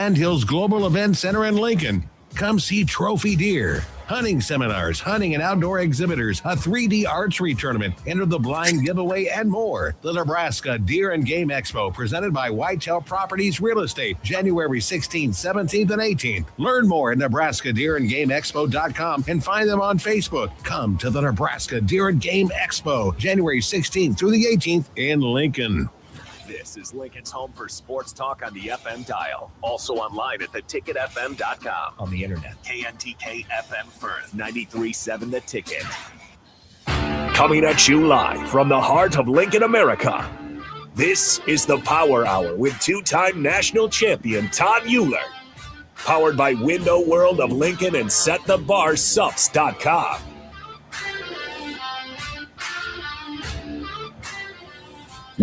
Sandhills Global Event Center in Lincoln. Come see trophy deer, hunting seminars, hunting and outdoor exhibitors, a 3D archery tournament, enter the blind giveaway, and more. The Nebraska Deer and Game Expo, presented by Whitetail Properties Real Estate, January 16th, 17th, and 18th. Learn more at nebraskadeerandgameexpo.com and find them on Facebook. Come to the Nebraska Deer and Game Expo, January 16th through the 18th in Lincoln. This is Lincoln's home for sports talk on the FM dial. Also online at theticketfm.com. On the internet. KNTK FM Firth, 93.7 The Ticket. Coming at you live from the heart of Lincoln, America. This is the Power Hour with two-time national champion Todd Uhlir. Powered by Window World of Lincoln and SetTheBarSups.com.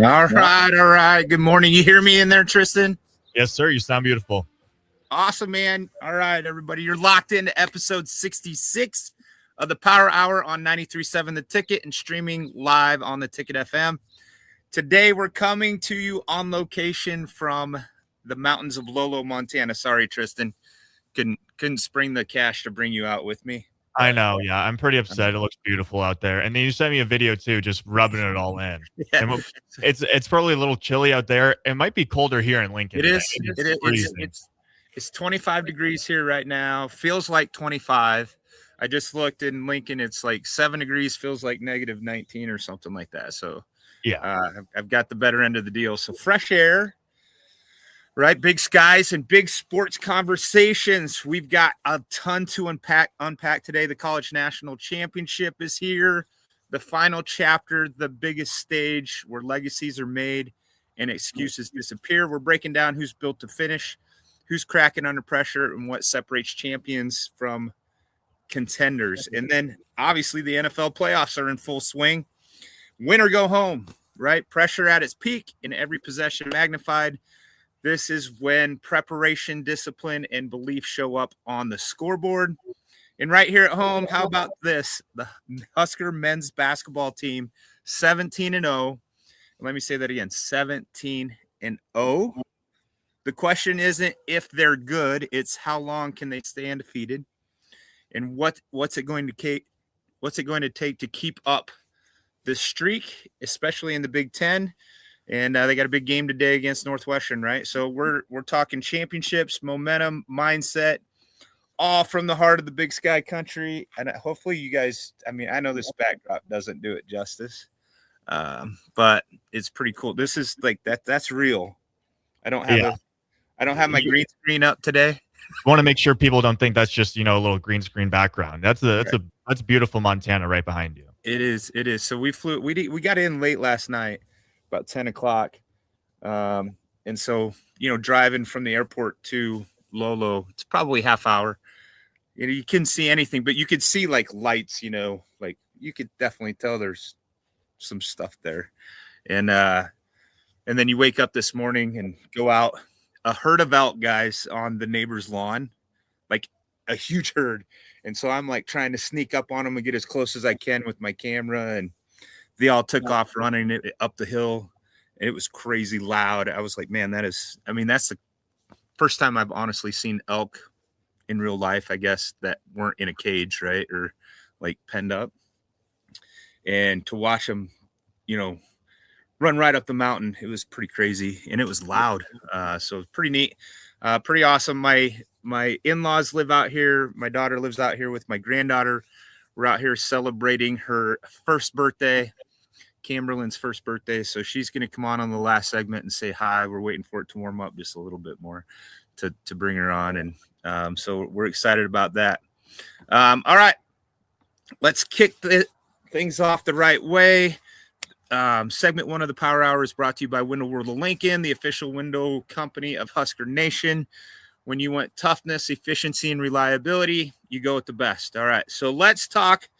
All right. Good morning. You hear me in there, Tristan? Yes, sir. You sound beautiful. Awesome, man. All right, everybody. You're locked into episode 66 of the Power Hour on 93.7 The Ticket and streaming live on the Ticket FM. Today, we're coming to you on location from the mountains of Lolo, Montana. Sorry, Tristan. Couldn't spring the cash to bring you out with me. I know, yeah. I'm pretty upset. It looks beautiful out there. And then you sent me a video, too, just rubbing it all in. Yeah. And it's probably a little chilly out there. It might be colder here in Lincoln. It is. It's 25 degrees here right now. Feels like 25. I just looked in Lincoln. It's like 7 degrees. Feels like negative 19 or something like that. So, yeah, I've got the better end of the deal. So fresh air. Right, big skies and big sports conversations. We've got a ton to unpack today. The College National Championship is here. The final chapter, the biggest stage where legacies are made and excuses disappear. We're breaking down who's built to finish, who's cracking under pressure, and what separates champions from contenders. And then, obviously, the NFL playoffs are in full swing. Win or go home, right? Pressure at its peak and every possession magnified. This is when preparation, discipline, and belief show up on the scoreboard. And right here at home, how about this? The Husker men's basketball team, 17-0. Let me say that again, 17-0. The question isn't if they're good, it's how long can they stay undefeated, and what's it going to take to keep up this streak, especially in the Big Ten. And they got a big game today against Northwestern, right? So we're talking championships, momentum, mindset, all from the heart of the Big Sky country. And hopefully you guys, I know this backdrop doesn't do it justice, but it's pretty cool. This is like that's real. I don't have my green screen up today. I want to make sure people don't think that's just, a little green screen background. That's beautiful Montana right behind you. It is. So we got in late last night, about 10 o'clock. And so, driving from the airport to Lolo, it's probably half hour. You couldn't see anything, but you could see like lights, like you could definitely tell there's some stuff there. And then you wake up this morning and go out, a herd of elk guys on the neighbor's lawn, like a huge herd. And so I'm like trying to sneak up on them and get as close as I can with my camera. And they all took off running it up the hill. And it was crazy loud. I was like, man, that's the first time I've honestly seen elk in real life, I guess, that weren't in a cage, right? Or like penned up. And to watch them, run right up the mountain, it was pretty crazy. And it was loud. So it was pretty neat. Pretty awesome. My in-laws live out here. My daughter lives out here with my granddaughter. We're out here celebrating her first birthday. Camberlin's first birthday, so she's going to come on the last segment and say hi. We're waiting for it to warm up just a little bit more to bring her on, and so we're excited about that. All right, let's kick things off the right way. Segment 1 of the Power Hour is brought to you by Window World of Lincoln, the official window company of Husker Nation. When you want toughness, efficiency, and reliability, you go with the best. All right, so let's talk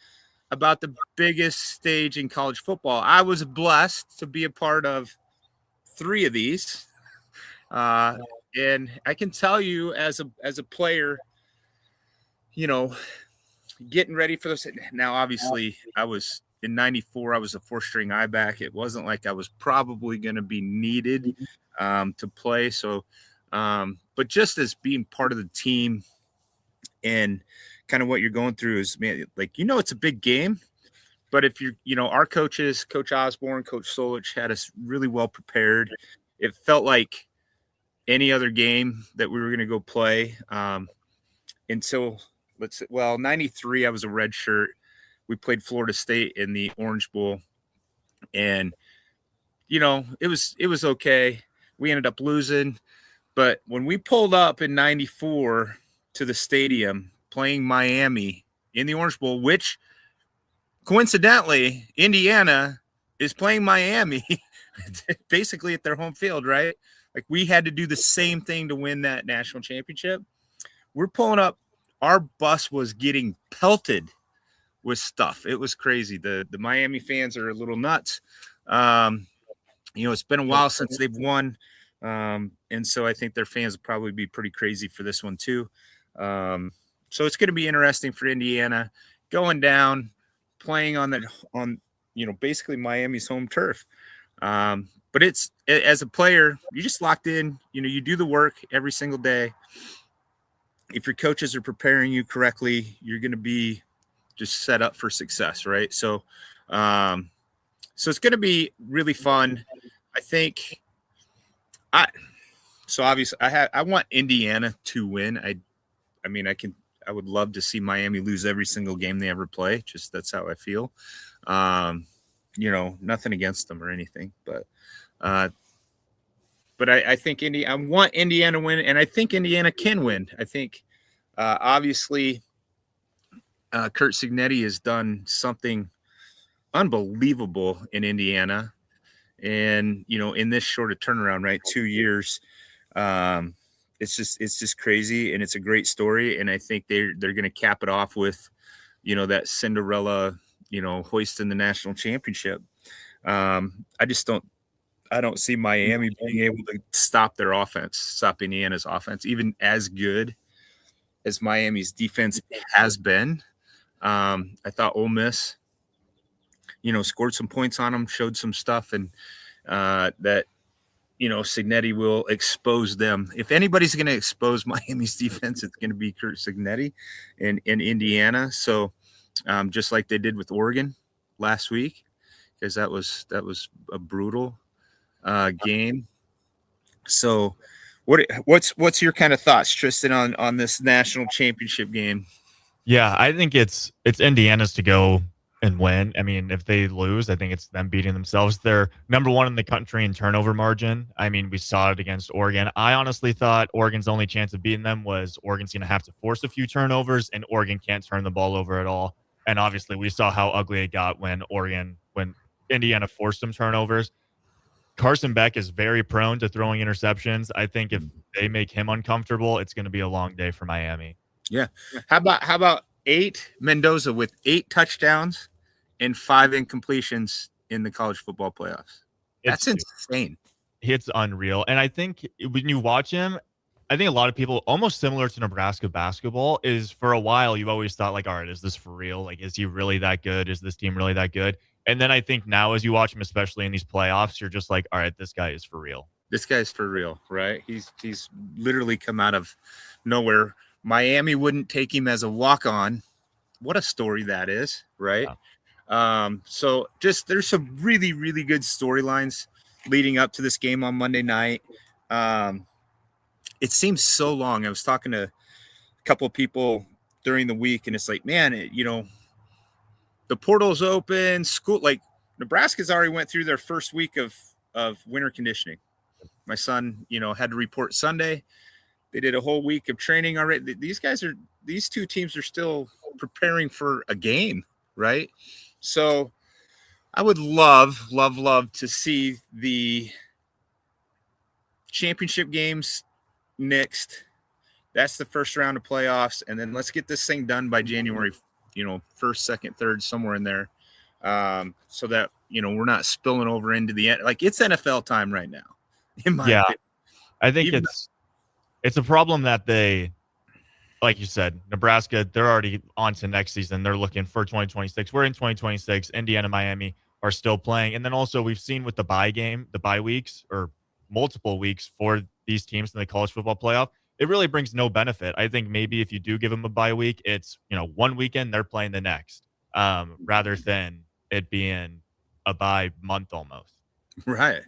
about the biggest stage in college football. I was blessed to be a part of 3 of these. And I can tell you as a player, getting ready for this. Now, obviously, I was in 94. I was a 4-string I-back. It wasn't like I was probably going to be needed to play. So But just as being part of the team and kind of what you're going through is, man, like, it's a big game. But if our coaches, Coach Osborne, Coach Solich, had us really well prepared. It felt like any other game that we were going to go play. Until 93, I was a red shirt. We played Florida State in the Orange Bowl, and it was okay. We ended up losing, but when we pulled up in 94 to the stadium playing Miami in the Orange Bowl, which coincidentally Indiana is playing Miami basically at their home field, right? Like, we had to do the same thing to win that national championship. We're pulling up. Our bus was getting pelted with stuff. It was crazy. The Miami fans are a little nuts. It's been a while since they've won. And so I think their fans will probably be pretty crazy for this one too. So it's going to be interesting for Indiana going down, playing on basically Miami's home turf. But it's, as a player, you just locked in, you do the work every single day. If your coaches are preparing you correctly, you're going to be just set up for success. Right. So it's going to be really fun. I think obviously I want Indiana to win. I would love to see Miami lose every single game they ever play. Just, that's how I feel. Nothing against them or anything, but I think I want Indiana to win, and I think Indiana can win. I think obviously Kurt Cignetti has done something unbelievable in Indiana, and in this short of turnaround, right, 2 years. It's just crazy, and it's a great story, and I think they're going to cap it off with that Cinderella hoisting the national championship. I don't see Miami being able to stop Indiana's offense, even as good as Miami's defense has been. I thought Ole Miss, scored some points on them, showed some stuff, and that, Cignetti will expose them. If anybody's going to expose Miami's defense, it's going to be Kurt Cignetti in Indiana. So just like they did with Oregon last week, because that was a brutal game. So what's your kind of thoughts, Tristan, on this national championship game? Yeah, I think it's Indiana's to go and win. I mean, if they lose, I think it's them beating themselves. They're number one in the country in turnover margin. I mean, we saw it against Oregon. I honestly thought Oregon's only chance of beating them was Oregon's going to have to force a few turnovers, and Oregon can't turn the ball over at all. And obviously, we saw how ugly it got when Indiana forced some turnovers. Carson Beck is very prone to throwing interceptions. I think if they make him uncomfortable, it's going to be a long day for Miami. Yeah. How about Mendoza with 8 touchdowns and 5 incompletions in the college football playoffs? That's insane. It's unreal. And I think when you watch him, I think a lot of people, almost similar to Nebraska basketball, is for a while you always thought, like, all right, is this for real? Like, is he really that good? Is this team really that good? And then I think now as you watch him, especially in these playoffs, you're just like, all right, this guy is for real. This guy's for real, right? He's literally come out of nowhere. Miami wouldn't take him as a walk-on. What a story that is, right? Yeah. So just, there's some really, really good storylines leading up to this game on Monday night. It seems so long. I was talking to a couple of people during the week, and it's like, man, the portal's open. School, like, Nebraska's already went through their first week of winter conditioning. My son, had to report Sunday. They did a whole week of training already. These two teams are still preparing for a game, right? So I would love to see the championship games next. That's the first round of playoffs. And then let's get this thing done by January, 1st, 2nd, 3rd, somewhere in there. So that, we're not spilling over into the end. Like, it's NFL time right now, in my opinion. I think it's a problem that they, like you said, Nebraska, they're already on to next season. They're looking for 2026. We're in 2026. Indiana, Miami are still playing. And then also we've seen with the bye weeks or multiple weeks for these teams in the college football playoff, it really brings no benefit. I think maybe if you do give them a bye week, it's, one weekend they're playing the next, rather than it being a bye month almost. Right.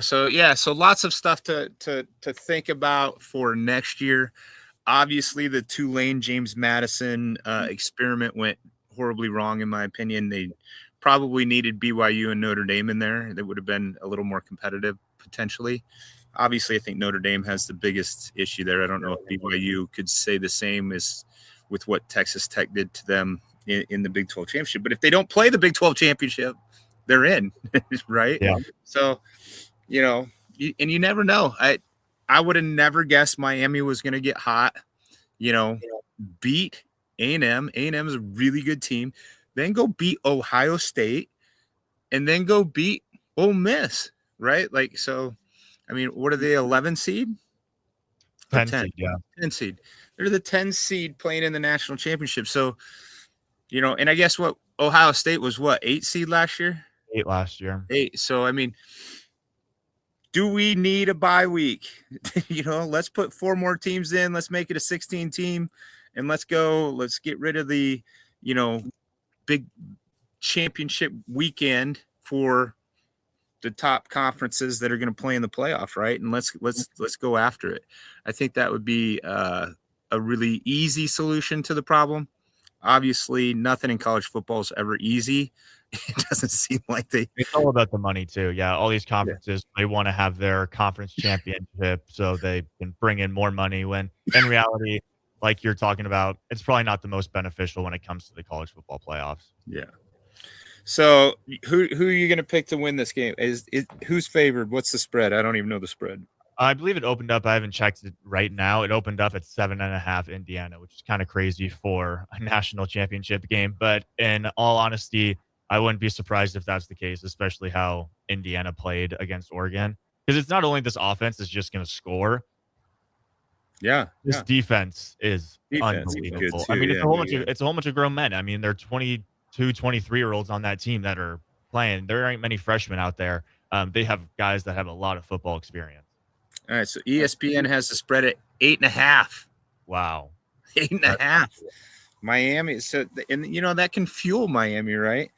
So yeah, so lots of stuff to think about for next year. Obviously, the Tulane James Madison experiment went horribly wrong, in my opinion. They probably needed BYU and Notre Dame in there. That would have been a little more competitive potentially. Obviously, I think Notre Dame has the biggest issue there. I don't know if BYU could say the same as with what Texas Tech did to them in the Big 12 championship. But if they don't play the Big 12 championship, they're in, right? Yeah. So, and you never know. I would have never guessed Miami was going to get hot, beat A&M. A&M is a really good team. Then go beat Ohio State and then go beat Ole Miss, right? Like, so, I mean, what are they, 11 seed? 10 seed, yeah. 10 seed. They're the 10 seed playing in the national championship. So, and I guess what Ohio State was 8 seed last year? 8 last year. 8. So, I mean, do we need a bye week? Let's put 4 more teams in. Let's make it a 16 team and let's go. Let's get rid of the, big championship weekend for the top conferences that are going to play in the playoff, right? And let's go after it. I think that would be a really easy solution to the problem. Obviously, nothing in college football is ever easy. It doesn't seem like it's all about the money too. Yeah. All these conferences, they want to have their conference championship so they can bring in more money, when in reality, like you're talking about, it's probably not the most beneficial when it comes to the college football playoffs. Yeah. So who are you going to pick to win this game? Who's favored? What's the spread? I don't even know the spread. I believe it opened up. I haven't checked it right now. It opened up at 7.5 Indiana, which is kind of crazy for a national championship game. But in all honesty, I wouldn't be surprised if that's the case, especially how Indiana played against Oregon. Because it's not only this offense is just going to score. Yeah. This defense is unbelievable. I mean, it's a whole bunch of grown men. I mean, they're 22, 23-year-olds on that team that are playing. There ain't many freshmen out there. They have guys that have a lot of football experience. All right, so ESPN has the spread at 8.5. Wow. 8.5. Miami. So, and that can fuel Miami, right?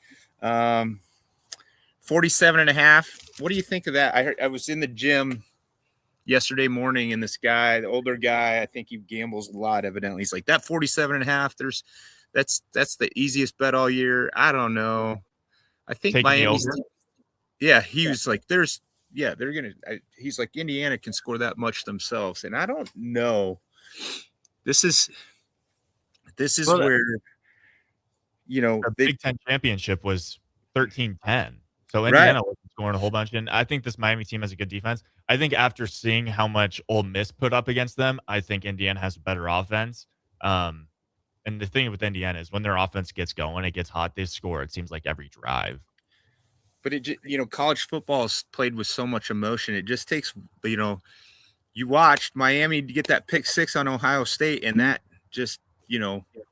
47.5. What do you think of that? I was in the gym yesterday morning, and this guy, the older guy, I think he gambles a lot, evidently. He's like, that 47.5, that's the easiest bet all year. I don't know. I think Miami's. Yeah, he was like, he's like, Indiana can score that much themselves. And I don't know. This is where, the Big Ten championship was 13-10. So Indiana wasn't scoring a whole bunch. And I think this Miami team has a good defense. I think after seeing how much Ole Miss put up against them, I think Indiana has a better offense. And the thing with Indiana is when their offense gets going, it gets hot, they score. It seems like every drive. But college football is played with so much emotion. It just takes, you watched Miami get that pick 6 on Ohio State, and that just,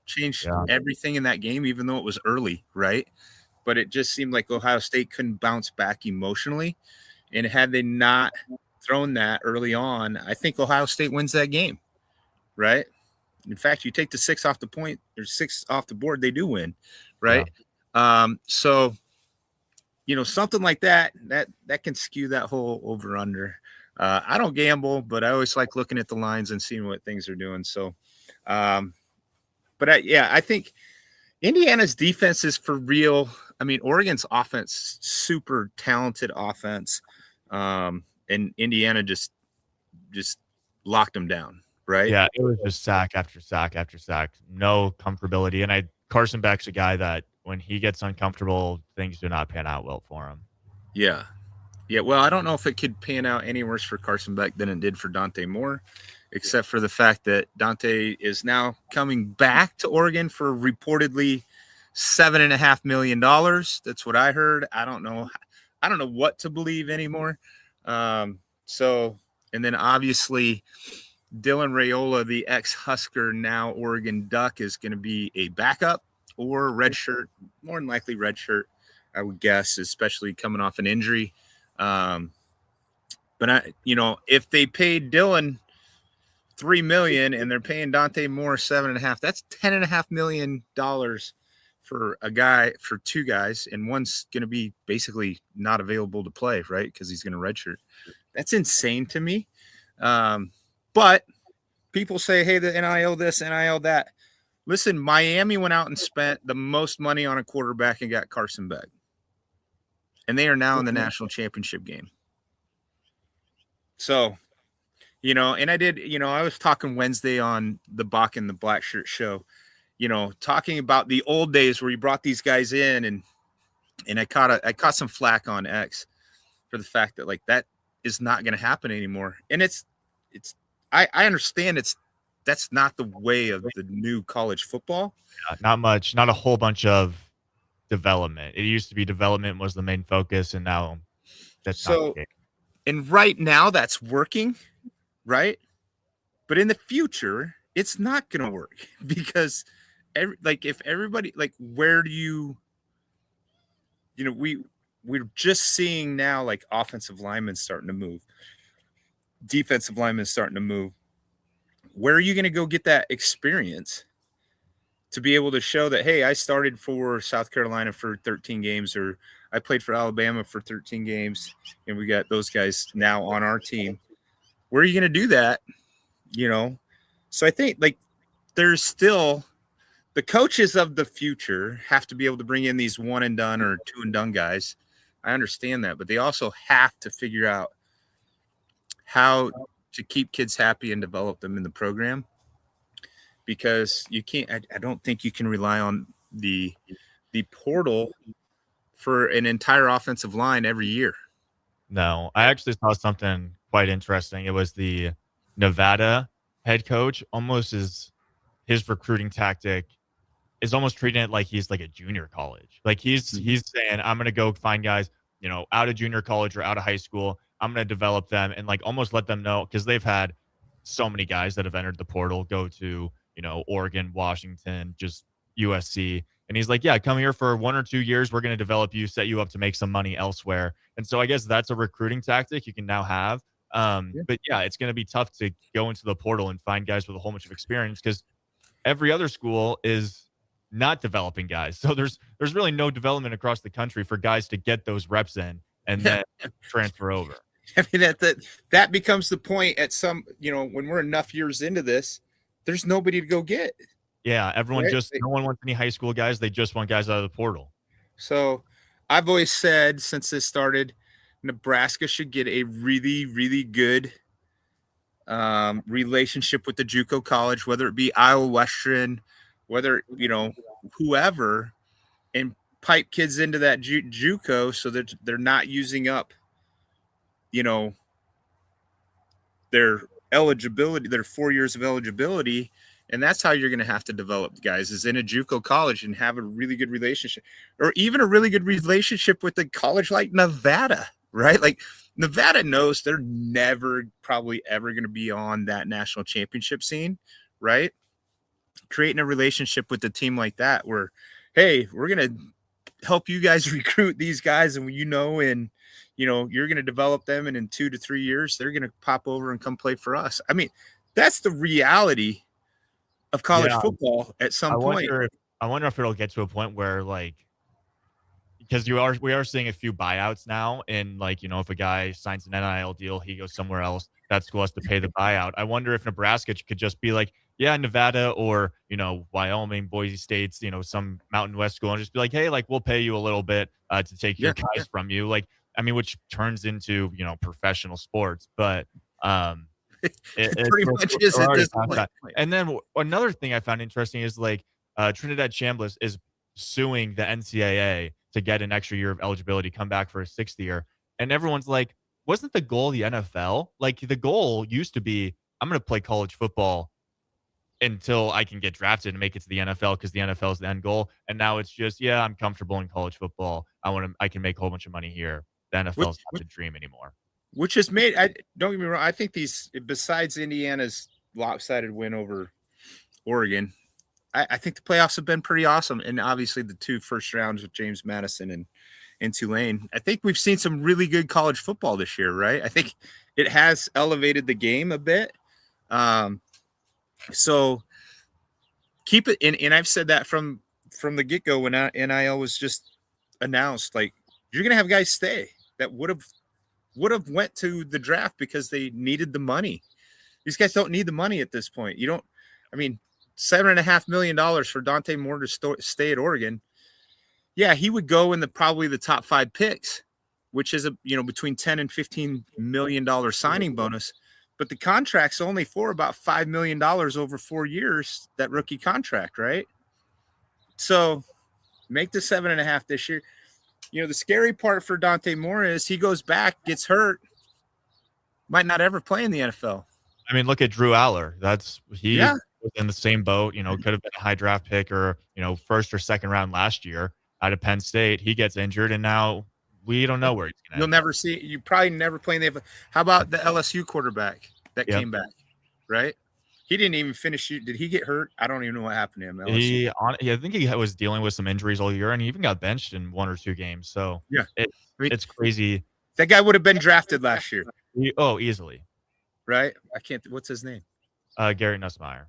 changed everything in that game, even though it was early, right? But it just seemed like Ohio State couldn't bounce back emotionally. And had they not thrown that early on, I think Ohio State wins that game, right? In fact, you take the 6 off the point or 6 off the board, they do win, right? Yeah. So, something like that can skew that whole over under. I don't gamble, but I always like looking at the lines and seeing what things are doing. So, I think Indiana's defense is for real. I mean, Oregon's offense, super talented offense. And Indiana just locked them down, right? Yeah, it was just sack after sack after sack. No comfortability. And Carson Beck's a guy that when he gets uncomfortable, things do not pan out well for him. Yeah. Yeah, well, I don't know if it could pan out any worse for Carson Beck than it did for Dante Moore, except for the fact that Dante is now coming back to Oregon for reportedly $7.5 million. That's what I heard. I don't know what to believe anymore. And then obviously Dylan Raiola, the ex-Husker, now Oregon Duck, is going to be a backup or redshirt, more than likely redshirt, I would guess, especially coming off an injury. But if they paid Dylan $3 million and they're paying Dante Moore $7.5, that's $10.5 million for two guys, and one's going to be basically not available to play, right? Because he's going to redshirt. That's insane to me. But people say, hey, the NIL this, NIL that. Listen, Miami went out and spent the most money on a quarterback and got Carson Beck. And they are now in the national championship game. So, and I was talking Wednesday on the Bach and the Black Shirt show, talking about the old days where you brought these guys in and I caught some flack on X for the fact that like that is not going to happen anymore. And I understand that's not the way of the new college football. Not a whole bunch of development. It used to be development was the main focus, and now that's not the case. And right now that's working, right? But in the future, it's not going to work because if everybody, like, where do we're just seeing now like offensive linemen starting to move, defensive linemen starting to move. Where are you going to go get that experience to be able to show that, hey, I started for South Carolina for 13 games, or I played for Alabama for 13 games, and we got those guys now on our team. Where are you going to do that? So I think like there's still the coaches of the future have to be able to bring in these one and done or two and done guys. I understand that, but they also have to figure out how to keep kids happy and develop them in the program, because you can't. I don't think you can rely on the portal for an entire offensive line every year. No, I actually saw something quite interesting. It was the Nevada head coach almost his recruiting tactic is almost treating it like he's like a junior college. Like he's saying, I'm going to go find guys, out of junior college or out of high school. I'm going to develop them and like almost let them know, because they've had so many guys that have entered the portal go to, Oregon, Washington, just USC. And he's like, yeah, come here for 1 or 2 years. We're going to develop you, set you up to make some money elsewhere. And so I guess that's a recruiting tactic you can now have. But yeah, it's going to be tough to go into the portal and find guys with a whole bunch of experience, because every other school is not developing guys. So there's really no development across the country for guys to get those reps in and then transfer over. I mean, that becomes the point at some, when we're enough years into this, there's nobody to go get. Yeah, everyone no one wants any high school guys. They just want guys out of the portal. So I've always said since this started, Nebraska should get a really, really good relationship with the JUCO college, whether it be Iowa Western, whether, whoever, and pipe kids into that JUCO so that they're not using up, their eligibility, their 4 years of eligibility. And that's how you're going to have to develop guys, is in a JUCO college and have a really good relationship, or even a really good relationship with a college like Nevada, right? Like Nevada knows they're never probably ever going to be on that national championship scene, right? Creating a relationship with a team like that where, hey, we're going to help you guys recruit these guys, and you're going to develop them, and in 2 to 3 years, they're going to pop over and come play for us. I mean, that's the reality of college football at some point. I wonder if it'll get to a point where, like, because we are seeing a few buyouts now, and like, if a guy signs an NIL deal, he goes somewhere else, that school has to pay the buyout. I wonder if Nebraska could just be like, yeah, Nevada or, Wyoming, Boise State's, some Mountain West school, and just be like, hey, like, we'll pay you a little bit to take your guys from you. Like, I mean, which turns into, professional sports, but it pretty much is at this point. And then another thing I found interesting is like Trinidad Chambliss is suing the NCAA to get an extra year of eligibility, come back for a 6th year. And everyone's like, wasn't the goal the NFL? Like the goal used to be, I'm going to play college football until I can get drafted and make it to the NFL, because the NFL is the end goal. And now it's just, yeah, I'm comfortable in college football. I can make a whole bunch of money here. The NFL is not the dream anymore. Which has made, don't get me wrong, I think these, besides Indiana's lopsided win over Oregon, I think the playoffs have been pretty awesome. And obviously the 2 first rounds with James Madison and Tulane. I think we've seen some really good college football this year, right? I think it has elevated the game a bit. So keep it. And I've said that from the get-go when NIL was just announced, like, you're going to have guys stay that would have went to the draft because they needed the money. These guys don't need the money at this point. You don't, I mean, $7.5 million for Dante Moore to stay at Oregon. Yeah, he would go in probably the top 5 picks, which is between $10 and $15 million signing bonus. But the contract's only for about $5 million over 4 years, that rookie contract, right? So make the 7.5 this year. The scary part for Dante Moore is he goes back, gets hurt, might not ever play in the NFL. I mean, look at Drew Aller. He was in the same boat, could have been a high draft pick or, first or second round last year out of Penn State. He gets injured, and now we don't know where he's going to You'll never see – you probably never play in the NFL. How about the LSU quarterback that came back, right? He didn't even finish. Did he get hurt? I don't even know what happened to him. I think he was dealing with some injuries all year, and he even got benched in 1 or 2 games. So it's crazy. That guy would have been drafted last year. Easily. Right? I can't. What's his name? Gary Nussmeier.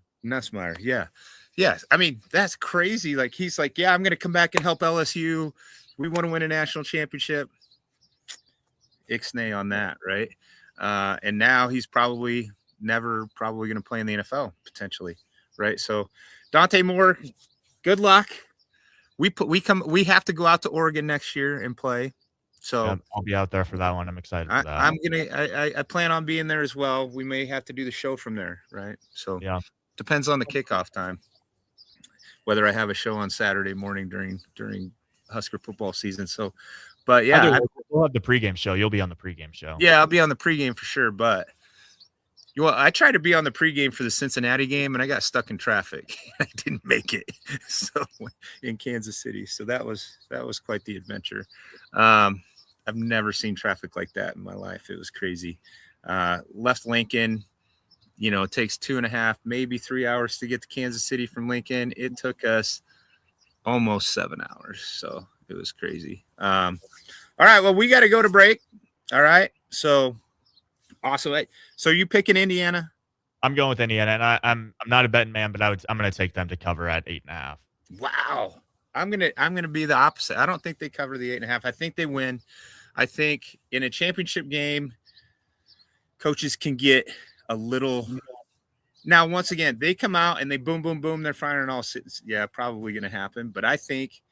Yeah. Yes. I mean, that's crazy. Like, he's like, yeah, I'm going to come back and help LSU. We want to win a national championship. Ixnay on that, right? And now he's probably never going to play in the NFL potentially, right? So Dante Moore, good luck. We have to go out to Oregon next year and play. So yeah, I'll be out there for that one. I'm excited for that. I plan on being there as well. We may have to do the show from there, right? So yeah, depends on the kickoff time. Whether I have a show on Saturday morning during Husker football season. So, but yeah, we'll have the pregame show. You'll be on the pregame show. Yeah, I'll be on the pregame for sure. But I tried to be on the pregame for the Cincinnati game, and I got stuck in traffic. I didn't make it. So in Kansas City, so that was quite the adventure. I've never seen traffic like that in my life. It was crazy. Left Lincoln. It takes 2.5, maybe 3 hours to get to Kansas City from Lincoln. It took us almost 7 hours. So it was crazy. All right. Well, we got to go to break. All right. So awesome. So you picking Indiana? I'm going with Indiana, and I'm not a betting man, but I'm going to take them to cover at 8.5. Wow. I'm gonna be the opposite. I don't think they cover the 8.5. I think they win. I think in a championship game, coaches can get a little. Now, once again, they come out and they boom, boom, boom. They're firing all. Yeah, probably going to happen. But I think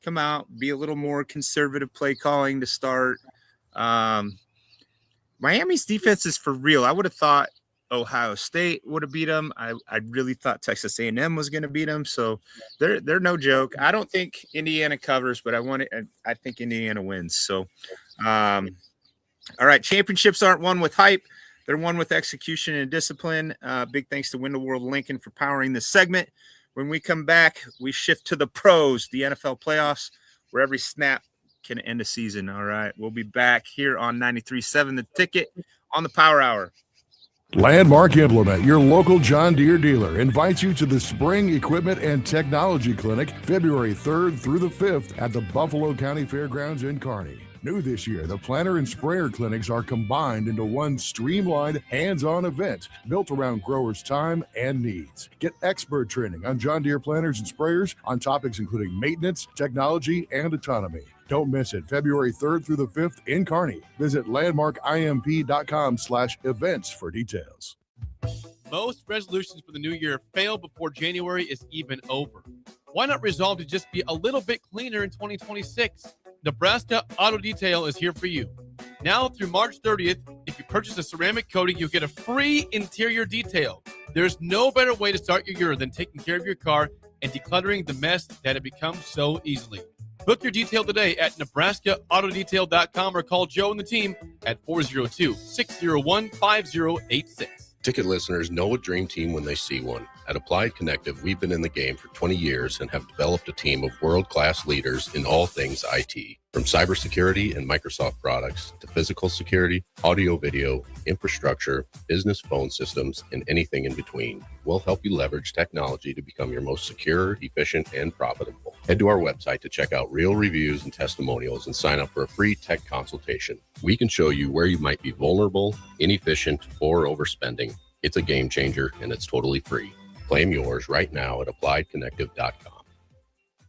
come out, be a little more conservative play calling to start. Miami's defense is for real. I would have thought Ohio State would have beat them. I really thought Texas A&M was going to beat them. So they're no joke. I don't think Indiana covers, but I think Indiana wins. So, all right. Championships aren't won with hype. They're won with execution and discipline. Big thanks to Window World Lincoln for powering this segment. When we come back, we shift to the pros, the NFL playoffs, where every snap can end a season. All right. We'll be back here on 93.7 The Ticket on the Power Hour. Landmark Implement, your local John Deere dealer, invites you to the Spring Equipment and Technology Clinic February 3rd through the 5th at the Buffalo County Fairgrounds in Kearney. New this year, the planter and sprayer clinics are combined into one streamlined, hands-on event built around growers' time and needs. Get expert training on John Deere planters and sprayers on topics including maintenance, technology, and autonomy. Don't miss it. February 3rd through the 5th in Kearney. Visit landmarkimp.com/events for details. Most resolutions for the new year fail before January is even over. Why not resolve to just be a little bit cleaner in 2026? Nebraska Auto Detail is here for you. Now through March 30th, if you purchase a ceramic coating, you'll get a free interior detail. There's no better way to start your year than taking care of your car and decluttering the mess that it becomes so easily. Book your detail today at NebraskaAutoDetail.com or call Joe and the team at 402-601-5086. Ticket listeners know a dream team when they see one. At Applied Connective, we've been in the game for 20 years and have developed a team of world-class leaders in all things IT. From cybersecurity and Microsoft products to physical security, audio, video, infrastructure, business phone systems, and anything in between, we'll help you leverage technology to become your most secure, efficient, and profitable. Head to our website to check out real reviews and testimonials and sign up for a free tech consultation. We can show you where you might be vulnerable, inefficient, or overspending. It's a game changer, and it's totally free. Claim yours right now at appliedconnective.com.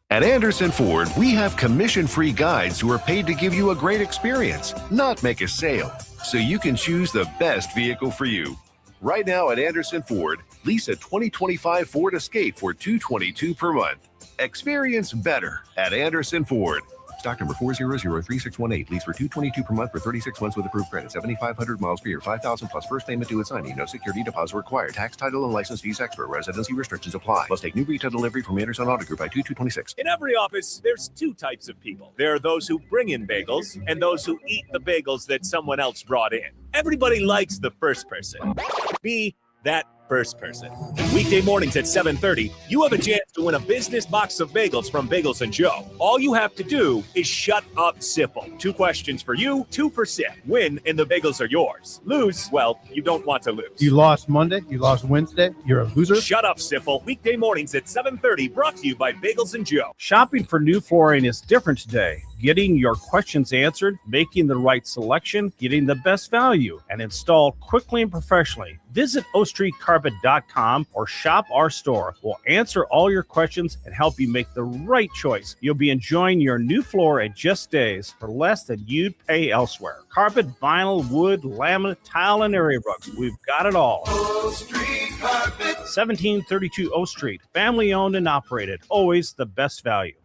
At Anderson Ford, we have commission-free guides who are paid to give you a great experience, not make a sale, so you can choose the best vehicle for you. Right now at Anderson Ford, lease a 2025 Ford Escape for $222 per month. Experience better at Anderson Ford. Stock number 4003618. Lease for $222 per month for 36 months with approved credit. 7,500 miles per year. 5,000 plus first payment due at signing. No security deposit required. Tax, title, and license fees extra. Residency restrictions apply. Must take new retail delivery from Anderson Auto Group by 2/2/26. In every office, there's two types of people. There are those who bring in bagels and those who eat the bagels that someone else brought in. Everybody likes the first person. Be that first person. Weekday mornings at 7:30, you have a chance to win a business box of bagels from Bagels and Joe. All you have to do is shut up, Sipple. 2 questions for you, 2 for Sip. Win and the bagels are yours. Lose, well, you don't want to lose. You lost Monday, you lost Wednesday, you're a loser. Shut up, Sipple. Weekday mornings at 7:30, brought to you by Bagels and Joe. Shopping for new flooring is different today. Getting your questions answered, making the right selection, getting the best value, and installed quickly and professionally. Visit ostreetcarpet.com or shop our store. We'll answer all your questions and help you make the right choice. You'll be enjoying your new floor in just days for less than you'd pay elsewhere. Carpet, vinyl, wood, laminate, tile, and area rugs. We've got it all. O Street Carpet. 1732 O Street. Family owned and operated. Always the best value.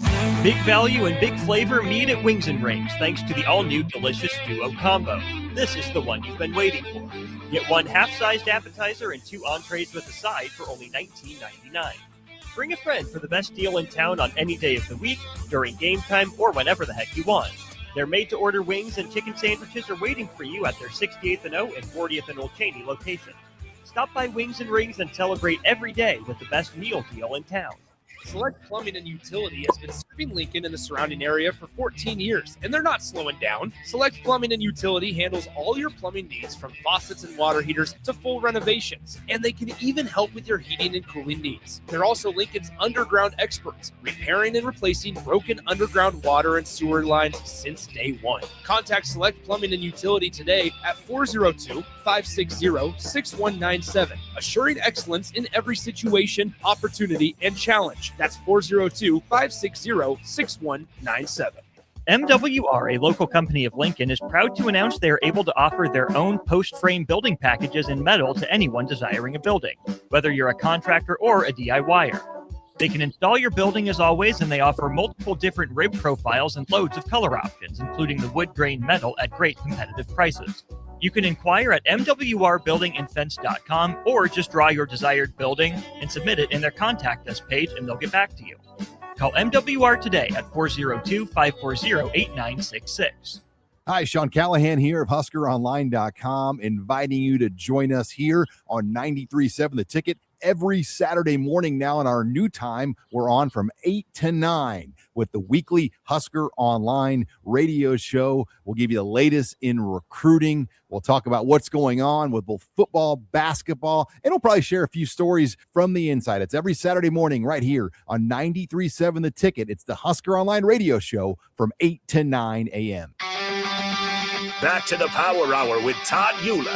Big value and big flavor meet at Wings and Rings thanks to the all-new delicious Duo Combo. This is the one you've been waiting for. Get 1 half-sized appetizer and 2 entrees with a side for only $19.99. Bring a friend for the best deal in town on any day of the week, during game time, or whenever the heck you want. Their made-to-order wings and chicken sandwiches are waiting for you at their 68th and O and 40th and Old Cheney locations. Stop by Wings and Rings and celebrate every day with the best meal deal in town. Select Plumbing and Utility has been serving Lincoln and the surrounding area for 14 years, and they're not slowing down. Select Plumbing and Utility handles all your plumbing needs from faucets and water heaters to full renovations, and they can even help with your heating and cooling needs. They're also Lincoln's underground experts, repairing and replacing broken underground water and sewer lines since day one. Contact Select Plumbing and Utility today at 402-560-6197, assuring excellence in every situation, opportunity, and challenge. That's 402-560-6197. MWR, a local company of Lincoln, is proud to announce they are able to offer their own post-frame building packages in metal to anyone desiring a building, whether you're a contractor or a DIYer. They can install your building as always, and they offer multiple different rib profiles and loads of color options, including the wood grain metal at great competitive prices. You can inquire at mwrbuildingandfence.com or just draw your desired building and submit it in their contact us page and they'll get back to you. Call MWR today at 402-540-8966. Hi, Sean Callahan here of HuskerOnline.com, inviting you to join us here on 93.7 The Ticket every Saturday morning now in our new time. We're on from 8 to 9 with the weekly Husker Online radio show. We'll give you the latest in recruiting. We'll talk about what's going on with both football, basketball, and we'll probably share a few stories from the inside. It's every Saturday morning right here on 93.7 The Ticket. It's the Husker Online radio show from 8 to 9 a.m. Back to the Power Hour with Todd Uhlir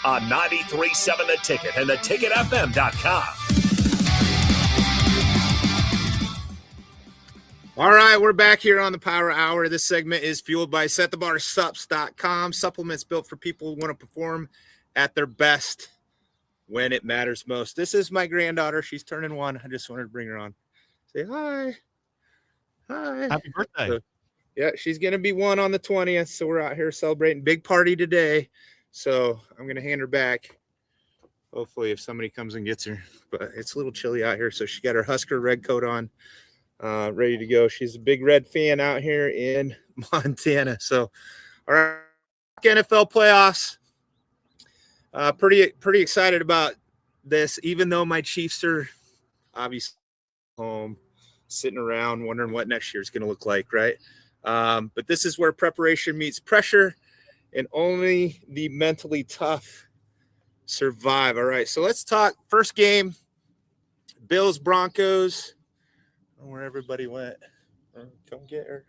on 93.7 The Ticket and theticketfm.com. All right, we're back here on the Power Hour. This segment is fueled by setthebarsups.com, supplements built for people who want to perform at their best when it matters most. This is my granddaughter. She's turning 1. I just wanted to bring her on. Say hi. Hi. Happy birthday. So, yeah, she's going to be 1 on the 20th, so we're out here celebrating. Big party today, so I'm going to hand her back. Hopefully if somebody comes and gets her. But it's a little chilly out here, so she got her Husker red coat on, ready to go. She's a big red fan out here in Montana. So, all right, NFL playoffs. Pretty excited about this, even though my Chiefs are obviously home, sitting around wondering what next year is going to look like, right? But this is where preparation meets pressure, and only the mentally tough survive. All right, so let's talk first game, Bills Broncos. Where everybody went. Come get her.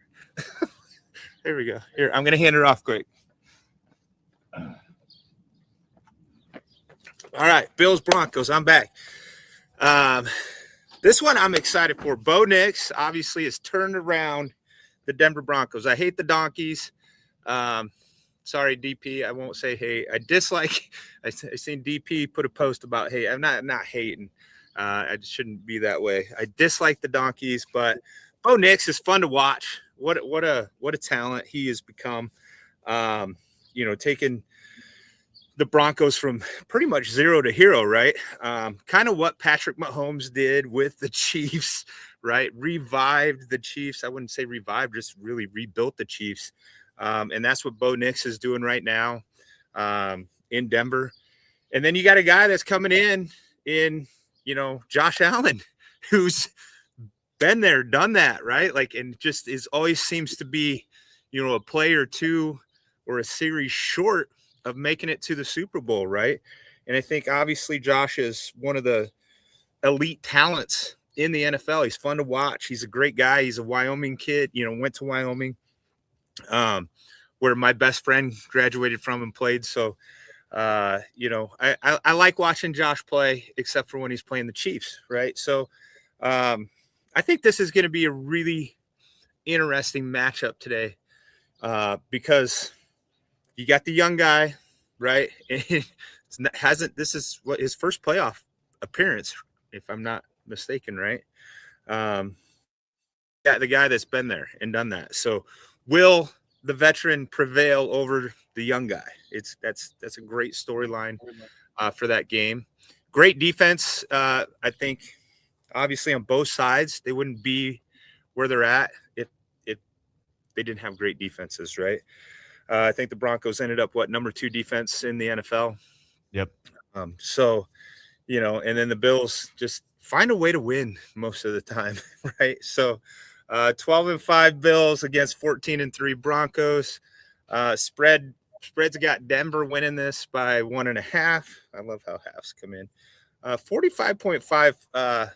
There we go. Here, I'm going to hand her off quick. All right, Bills Broncos. I'm back. This one I'm excited for. Bo Nix obviously has turned around the Denver Broncos. I hate the Donkeys. Sorry, DP. I won't say hate. I dislike. I seen DP put a post about hate. I'm not hating. I just shouldn't be that way. I dislike the Donkeys, but Bo Nix is fun to watch. What a talent he has become. Taking the Broncos from pretty much zero to hero, right? Kind of what Patrick Mahomes did with the Chiefs, right? Revived the Chiefs. I wouldn't say revived, just really rebuilt the Chiefs. And that's what Bo Nix is doing right now in Denver. And then you got a guy that's coming in, Josh Allen, who's been there, done that, right? Like, and just always seems to be, a play or two or a series short of making it to the Super Bowl, right? And I think obviously Josh is one of the elite talents in the NFL. He's fun to watch. He's a great guy. He's a Wyoming kid, went to Wyoming, where my best friend graduated from and played. So, I like watching Josh play, except for when he's playing the Chiefs, right? So I think this is going to be a really interesting matchup today because you got the young guy, right? This is what his first playoff appearance, if I'm not mistaken, right? Yeah, the guy that's been there and done that. So will the veteran prevail over the young guy? That's a great storyline for that game. Great defense. I think obviously on both sides, they wouldn't be where they're at if they didn't have great defenses, right? I think the Broncos ended up number 2 defense in the NFL. Yep. And then the Bills just find a way to win most of the time, right? So 12-5 Bills against 14-3 Broncos. Spread's got Denver winning this by 1.5. I love how halves come in. 45.5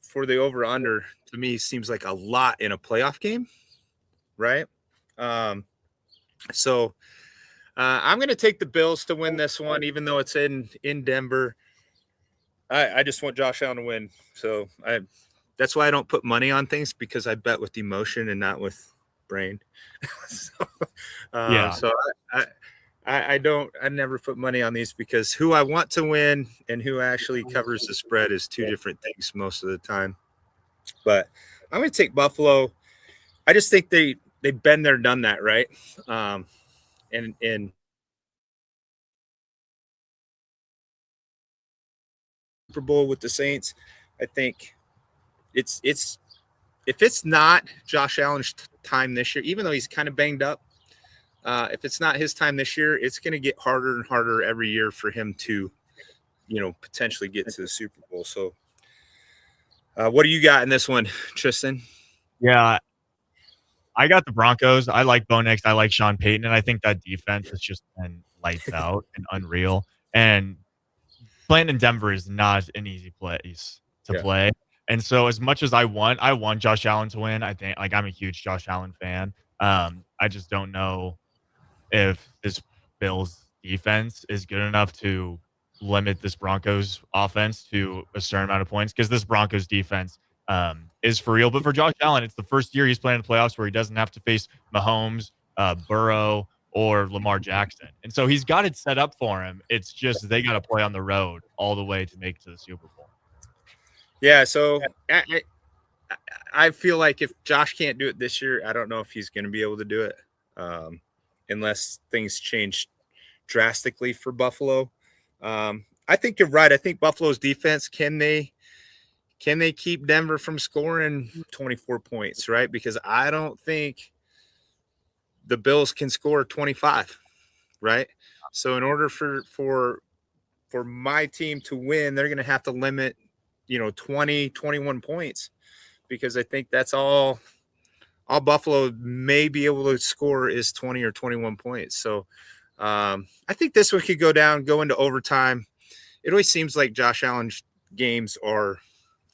for the over under to me seems like a lot in a playoff game, right? So I'm going to take the Bills to win this one, even though it's in Denver. I just want Josh Allen to win. So that's why I don't put money on things, because I bet with emotion and not with brain. So I never put money on these, because who I want to win and who actually covers the spread is two different things most of the time. But I'm going to take Buffalo. I just think they've been there, done that, right? And Super Bowl with the Saints, I think it's if it's not Josh Allen's time this year, even though he's kind of banged up, if it's not his time this year, it's going to get harder and harder every year for him to, potentially get to the Super Bowl. So, what do you got in this one, Tristan? Yeah, I got the Broncos. I like Bo Nix. I like Sean Payton, and I think that defense has just been lights out and unreal. And playing in Denver is not an easy place to play. And so, as much as I want Josh Allen to win. I think, I'm a huge Josh Allen fan. I just don't know if this Bills defense is good enough to limit this Broncos offense to a certain amount of points, because this Broncos defense is for real. But for Josh Allen, it's the first year he's playing in the playoffs where he doesn't have to face Mahomes, Burrow, or Lamar Jackson. And so he's got it set up for him. It's just they got to play on the road all the way to make it to the Super Bowl. Yeah, so I feel like if Josh can't do it this year, I don't know if he's going to be able to do it unless things change drastically for Buffalo. I think you're right. I think Buffalo's defense, can they keep Denver from scoring 24 points, right? Because I don't think the Bills can score 25, right? So in order for my team to win, they're going to have to limit, 20, 21 points, because I think that's all all Buffalo may be able to score is 20 or 21 points. So I think this one could go into overtime. It always seems like Josh Allen's games are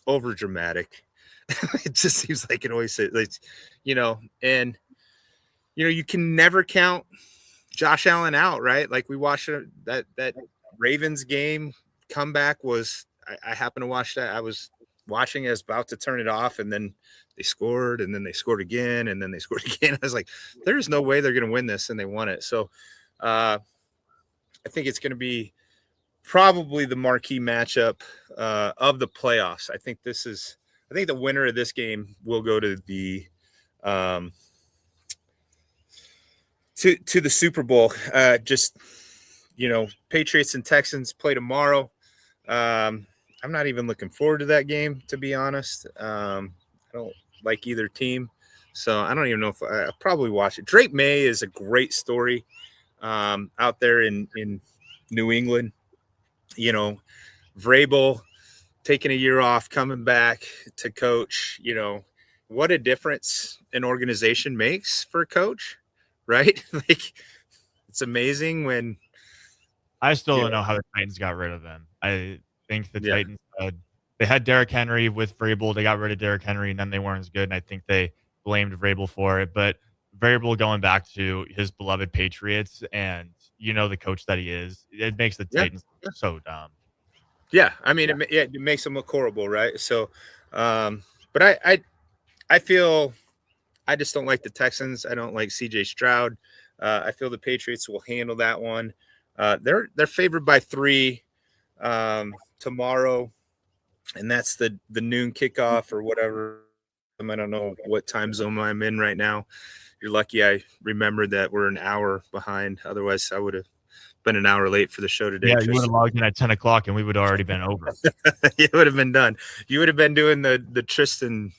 over dramatic. It just seems like it always, like, and you can never count Josh Allen out, right? Like we watched that Ravens game comeback was. I happened to watch that. I was watching it, I was about to turn it off, and then they scored, and then they scored again, and then they scored again. I was like, "There's no way they're going to win this," and they won it. So, I think it's going to be probably the marquee matchup of the playoffs. I think the winner of this game will go to the to the Super Bowl. Patriots and Texans play tomorrow. I'm not even looking forward to that game, to be honest. I don't like either team, so I don't even know if I'll probably watch it. Drake May is a great story out there in New England. Vrabel taking a year off, coming back to coach. What a difference an organization makes for a coach, right? Like, it's amazing when I still don't know how the Titans got rid of him. I think the Yeah. Titans they had Derrick Henry with Vrabel. They got rid of Derrick Henry, and then they weren't as good. And I think they blamed Vrabel for it. But Vrabel going back to his beloved Patriots, and the coach that he is, it makes the Titans so dumb. Yeah, I mean, it makes them look horrible, right? So, but I feel I just don't like the Texans. I don't like C.J. Stroud. I feel the Patriots will handle that one. They're favored by 3 tomorrow, and that's the noon kickoff or whatever. I don't know what time zone I'm in right now. You're lucky I remembered that we're an hour behind. Otherwise, I would have been an hour late for the show today. Yeah, you would have logged in at 10 o'clock, and we would have already been over. It would have been done. You would have been doing the Tristan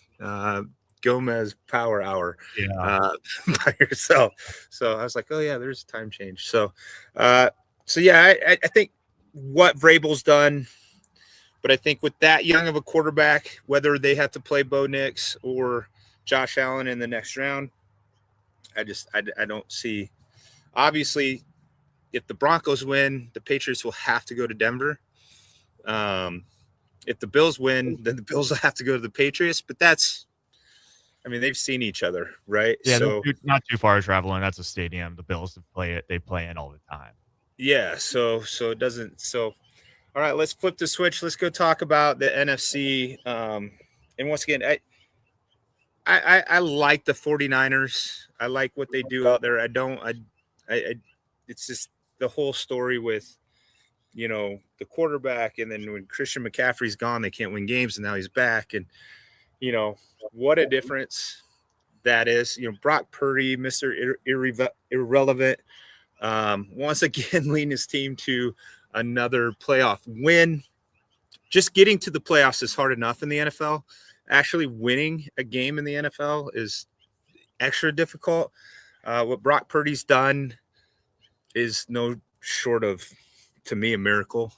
Gomez power hour by yourself. So I was like, oh yeah, there's a time change. So yeah, I think what Vrabel's done, but I think with that young of a quarterback, whether they have to play Bo Nix or Josh Allen in the next round, I don't see. Obviously, if the Broncos win, the Patriots will have to go to Denver. If the Bills win, then the Bills will have to go to the Patriots. But they've seen each other, right? Yeah, so not too far traveling. That's a stadium. The Bills they play in all the time. Yeah, so it doesn't. So, all right, let's flip the switch. Let's go talk about the NFC. And once again, I like the 49ers. I like what they do out there. It's just the whole story with, the quarterback, and then when Christian McCaffrey's gone, they can't win games, and now he's back. And, what a difference that is. Brock Purdy, Mr. Irrelevant, once again leading his team to another playoff win. Just getting to the playoffs is hard enough in the NFL. Actually winning a game in the NFL is extra difficult. What Brock Purdy's done is no short of, to me, a miracle.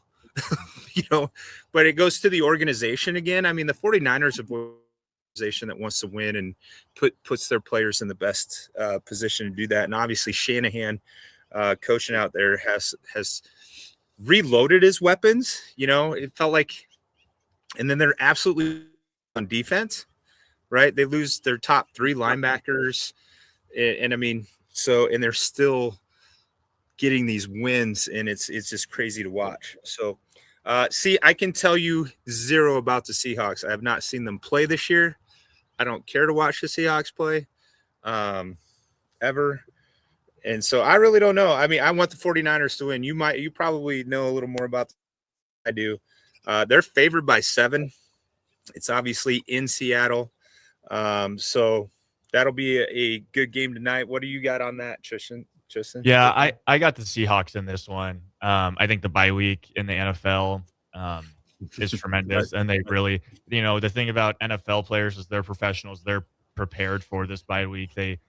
But it goes to the organization again. I mean, the 49ers are an organization that wants to win and puts their players in the best position to do that. And obviously Shanahan, coaching out there, has reloaded his weapons. It felt like, and then they're absolutely on defense, right? They lose their top 3 linebackers, and and they're still getting these wins, and it's just crazy to watch. So, I can tell you zero about the Seahawks. I have not seen them play this year. I don't care to watch the Seahawks play, ever. And so I really don't know. I mean, I want the 49ers to win. You probably know a little more about them than I do. They're favored by 7. It's obviously in Seattle. So that'll be a good game tonight. What do you got on that, Tristan? Yeah, I got the Seahawks in this one. I think the bye week in the NFL is tremendous. And they really, the thing about NFL players is they're professionals. They're prepared for this bye week. They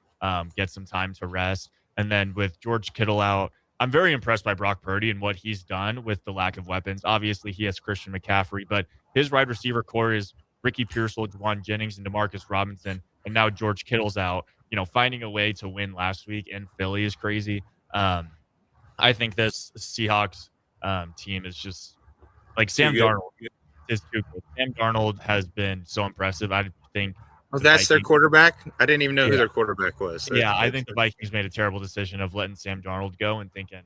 get some time to rest. And then with George Kittle out, I'm very impressed by Brock Purdy and what he's done with the lack of weapons. Obviously, he has Christian McCaffrey, but his wide receiver core is Ricky Pearsall, Juwan Jennings, and Demarcus Robinson. and now George Kittle's out. Finding a way to win last week in Philly is crazy. I think this Seahawks team is just like Sam Darnold is too good. Sam Darnold has been so impressive. I think that's their quarterback. I didn't even know who Yeah. their quarterback was. Yeah, I think the Vikings made a terrible decision of letting Sam Darnold go and thinking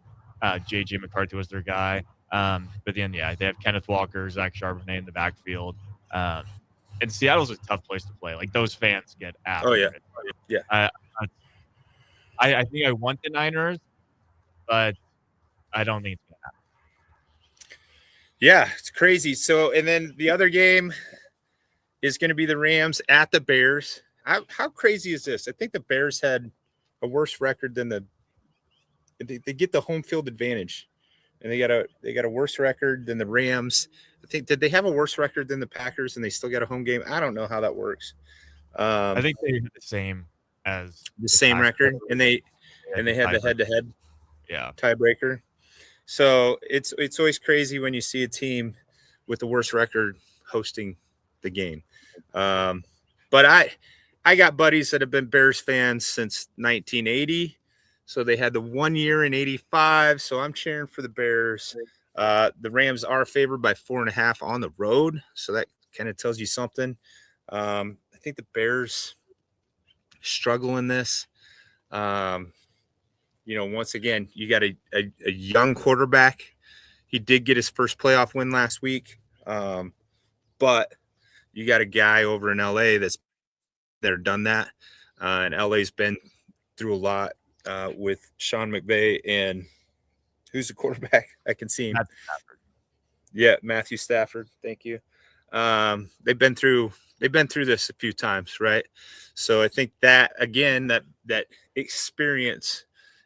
J.J. McCarthy was their guy. But then, they have Kenneth Walker, Zach Charbonnet in the backfield. And Seattle's a tough place to play. Like, those fans get after it. Yeah. I think I want the Niners, but I don't think it's going to happen. Yeah, it's crazy. So, and then the other game is going to be the Rams at the Bears. How crazy is this? I think the Bears had a worse record than they get the home field advantage, and they got a worse record than the Rams. I think, did they have a worse record than the Packers and they still got a home game? I don't know how that works. I think they had the same as the same record, and they had the head-to-head tiebreaker. So it's always crazy when you see a team with the worst record hosting the game. But I got buddies that have been Bears fans since 1980. So they had the 1 year in 85. So I'm cheering for the Bears. The Rams are favored by 4.5 on the road. So that kind of tells you something. I think the Bears struggle in this. Once again, you got a young quarterback. He did get his first playoff win last week. But you got a guy over in LA that's done that. And LA's been through a lot with Sean McVay and who's the quarterback? I can see him. Matthew Stafford. Thank you. They've been through this a few times, right? So I think that again, that experience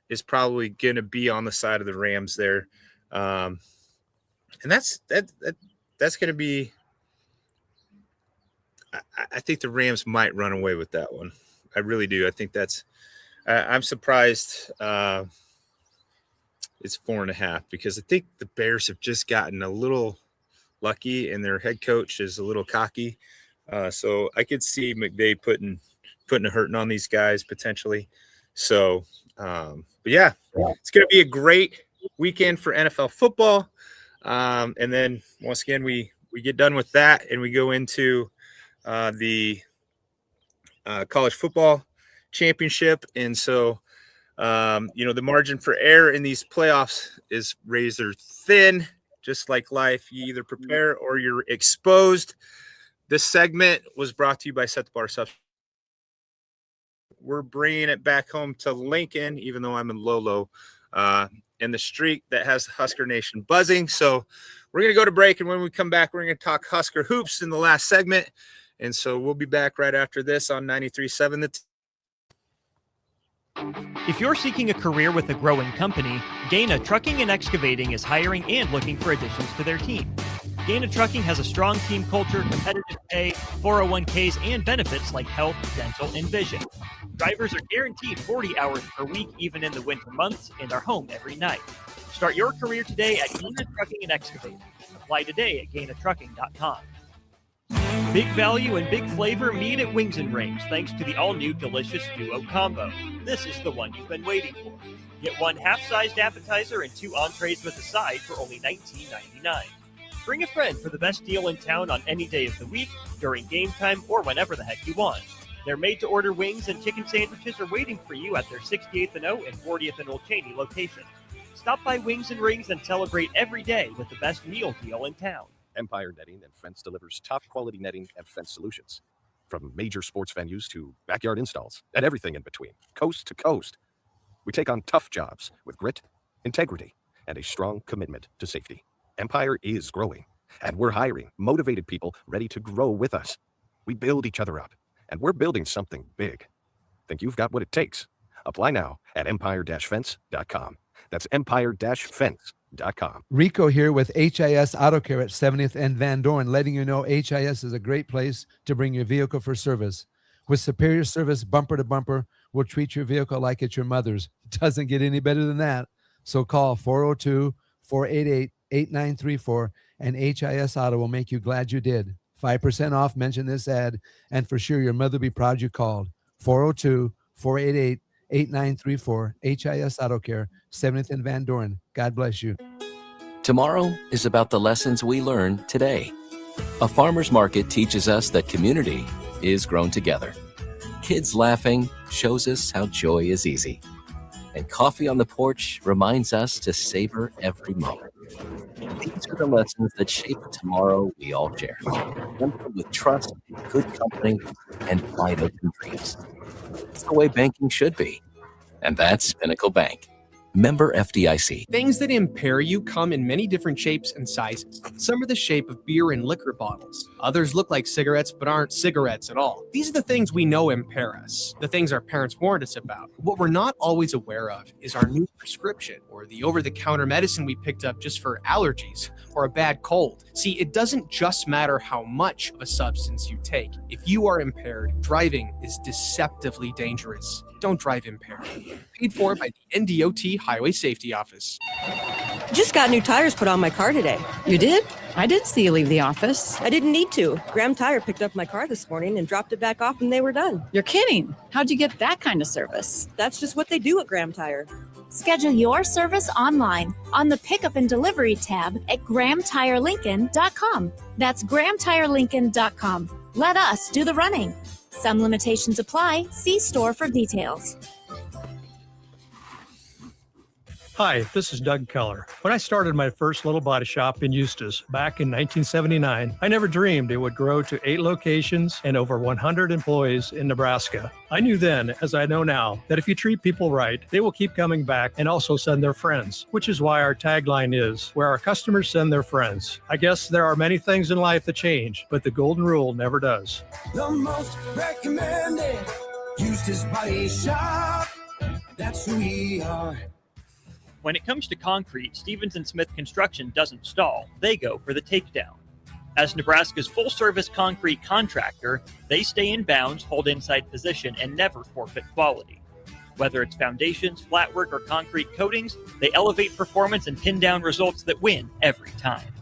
is probably going to be on the side of the Rams there. And that's going to be, I think the Rams might run away with that one. I really do. I think that's, I'm surprised it's 4.5 because I think the Bears have just gotten a little lucky and their head coach is a little cocky. So I could see McVay putting a hurting on these guys potentially. So, but yeah, it's going to be a great weekend for NFL football. And then once again, we get done with that and we go into the college football championship. And so, the margin for error in these playoffs is razor thin, just like life. You either prepare or you're exposed. This segment was brought to you by Set the Bar Subs. We're bringing it back home to Lincoln, even though I'm in Lolo, in the streak that has Husker Nation buzzing. So we're going to go to break, and when we come back, we're going to talk Husker hoops in the last segment. And so we'll be back right after this on 93.7 If you're seeking a career with a growing company, Gaina Trucking and Excavating is hiring and looking for additions to their team. Gaina Trucking has a strong team culture, competitive pay, 401ks, and benefits like health, dental, and vision. Drivers are guaranteed 40 hours per week, even in the winter months, and are home every night. Start your career today at Gaina Trucking and Excavating. Apply today at GainaTrucking.com. Big value and big flavor meet at Wings and Rings, thanks to the all-new delicious Duo Combo. This is the one you've been waiting for. Get one half-sized appetizer and 2 entrees with a side for only $19.99. Bring a friend for the best deal in town on any day of the week, during game time, or whenever the heck you want. Their made-to-order wings and chicken sandwiches are waiting for you at their 68th and O and 40th and Old Cheney location. Stop by Wings and Rings and celebrate every day with the best meal deal in town. Empire Netting and Fence delivers top quality netting and fence solutions. From major sports venues to backyard installs and everything in between, coast to coast. We take on tough jobs with grit, integrity, and a strong commitment to safety. Empire is growing, and we're hiring motivated people ready to grow with us. We build each other up, and we're building something big. Think you've got what it takes? Apply now at empire-fence.com. That's empire-fence.com. Rico here with HIS Auto Care at 70th and Van Dorn, letting you know HIS is a great place to bring your vehicle for service. With superior service bumper to bumper, we'll treat your vehicle like it's your mother's. Doesn't get any better than that. So call 402-488-8934 and HIS Auto will make you glad you did. 5% off. Mention this ad, and for sure your mother will be proud you called. 402-488-8934. HIS Auto Care, 70th and Van Doren. God bless you. Tomorrow is about the lessons we learn today. A farmer's market teaches us that community is grown together. Kids laughing shows us how joy is easy. And coffee on the porch reminds us to savor every moment. These are the lessons that shape a tomorrow we all share. One with trust, good company, and wide open dreams. It's the way banking should be. And that's Pinnacle Bank. Member FDIC. Things that impair you come in many different shapes and sizes. Some are the shape of beer and liquor bottles. Others look like cigarettes but aren't cigarettes at all. These are the things we know impair us, the things our parents warned us about. What we're not always aware of is our new prescription or the over-the-counter medicine we picked up just for allergies or a bad cold. See, it doesn't just matter how much of a substance you take. If you are impaired, driving is deceptively dangerous. Don't drive impaired. Paid for by the NDOT Highway Safety Office. Just got new tires put on my car today. You did? I didn't see you leave the office. I didn't need to. Graham Tire picked up my car this morning and dropped it back off and they were done. You're kidding. How'd you get that kind of service? That's just what they do at Graham Tire. Schedule your service online on the Pickup and Delivery tab at GrahamTireLincoln.com. That's GrahamTireLincoln.com. Let us do the running. Some limitations apply. See store for details. Hi, this is Doug Keller. When I started my first little body shop in Eustis back in 1979, I never dreamed it would grow to 8 locations and over 100 employees in Nebraska. I knew then, as I know now, that if you treat people right, they will keep coming back and also send their friends, which is why our tagline is, where our customers send their friends. I guess there are many things in life that change, but the golden rule never does. The most recommended Eustis Body Shop. That's who we are. When it comes to concrete, Stevens & Smith Construction doesn't stall. They go for the takedown. As Nebraska's full-service concrete contractor, they stay in bounds, hold inside position, and never forfeit quality. Whether it's foundations, flatwork, or concrete coatings, they elevate performance and pin down results that win every time.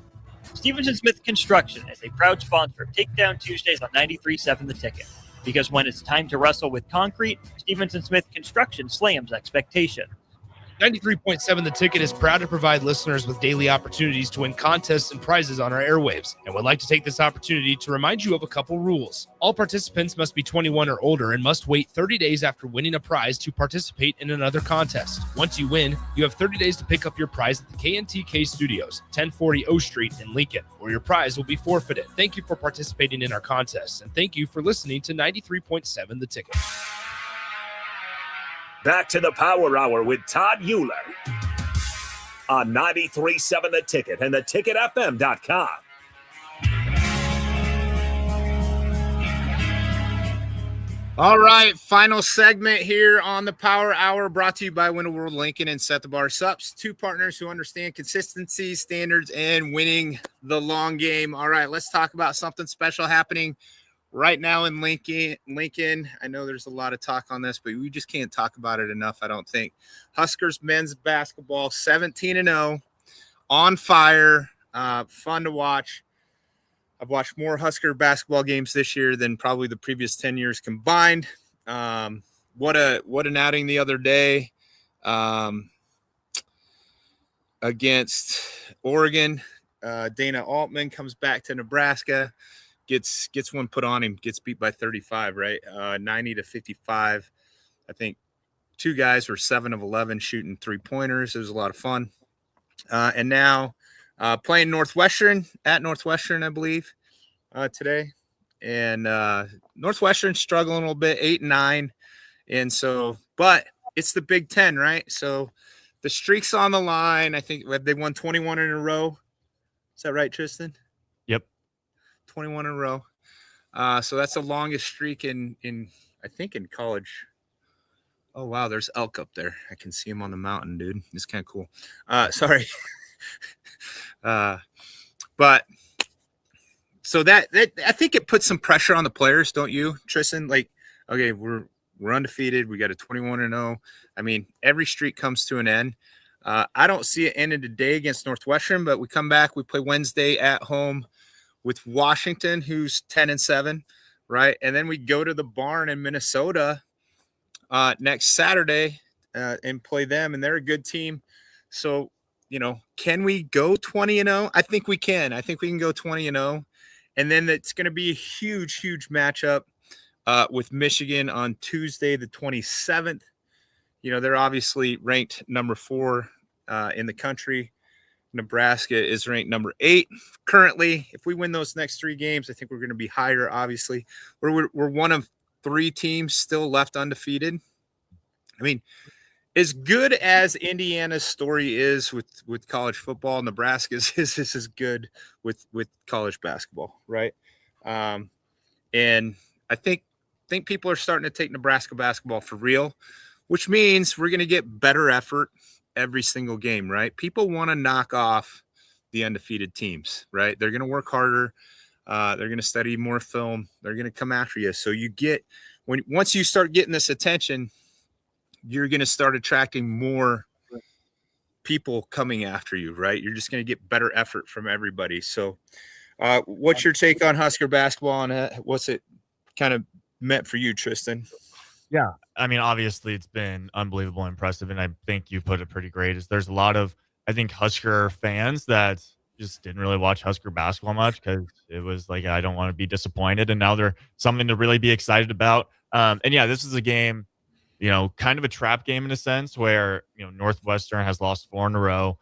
Stevens & Smith Construction is a proud sponsor of Takedown Tuesdays on 93.7 The Ticket. Because when it's time to wrestle with concrete, Stevens & Smith Construction slams expectation. 93.7 The Ticket is proud to provide listeners with daily opportunities to win contests and prizes on our airwaves, and would like to take this opportunity to remind you of a couple rules. All participants must be 21 or older and must wait 30 days after winning a prize to participate in another contest. Once you win, you have 30 days to pick up your prize at the KNTK Studios, 1040 O Street in Lincoln, or your prize will be forfeited. Thank you for participating in our contests, and thank you for listening to 93.7 The Ticket. Back to the Power Hour with Todd Uhlir on 93.7 The Ticket and theticketfm.com. All right, final segment here on the Power Hour, brought to you by Winter World Lincoln and Set the Bar Sups, two partners who understand consistency, standards, and winning the long game. All right, let's talk about something special happening right now in Lincoln. I know there's a lot of talk on this, but we just can't talk about it enough, I don't think. Huskers men's basketball, 17-0, on fire, fun to watch. I've watched more Husker basketball games this year than probably the previous 10 years combined. What an outing the other day against Oregon. Dana Altman comes back to Nebraska. Gets one put on him, gets beat by 35, right? 90-55. I think two guys were 7 of 11 shooting three-pointers. It was a lot of fun. And now playing Northwestern, at Northwestern, I believe, today. And Northwestern struggling a little bit, 8-9. And so, but it's the Big Ten, right? So the streak's on the line. I think they won 21 in a row. Is that right, Tristan? Yep. 21 in a row. So that's the longest streak in I think in college. Oh, wow. There's elk up there. I can see him on the mountain, dude. It's kind of cool. Sorry. But so that I think it puts some pressure on the players, don't you, Tristan? Like, okay, we're undefeated. We got a 21-0. I mean, every streak comes to an end. I don't see it ending today against Northwestern, but we come back. We play Wednesday at home with Washington, who's 10-7, right? And then we go to the Barn in Minnesota next Saturday and play them, and they're a good team. So, can we go 20-0? I think we can. I think we can go 20-0. And then it's going to be a huge, huge matchup with Michigan on Tuesday, the 27th. They're obviously ranked number 4 in the country. Nebraska is ranked number 8 currently. If we win those next 3 games, I think we're going to be higher, obviously. We're one of 3 teams still left undefeated. I mean, as good as Indiana's story is with college football, Nebraska's is as good with college basketball, right? And I think people are starting to take Nebraska basketball for real, which means we're going to get better effort every single game, right? People want to knock off the undefeated teams, right? They're going to work harder. They're going to study more film. They're going to come after you. So once you start getting this attention, you're going to start attracting more people coming after you, right? You're just going to get better effort from everybody. So what's your take on Husker basketball, and what's it kind of meant for you, Tristan? Yeah. I mean, obviously it's been unbelievable, impressive. And I think you put it pretty great. There's a lot of, I think, Husker fans that just didn't really watch Husker basketball much because it was like, I don't want to be disappointed. And now they're something to really be excited about. And yeah, this is a game, kind of a trap game in a sense where, Northwestern has lost 4 in a row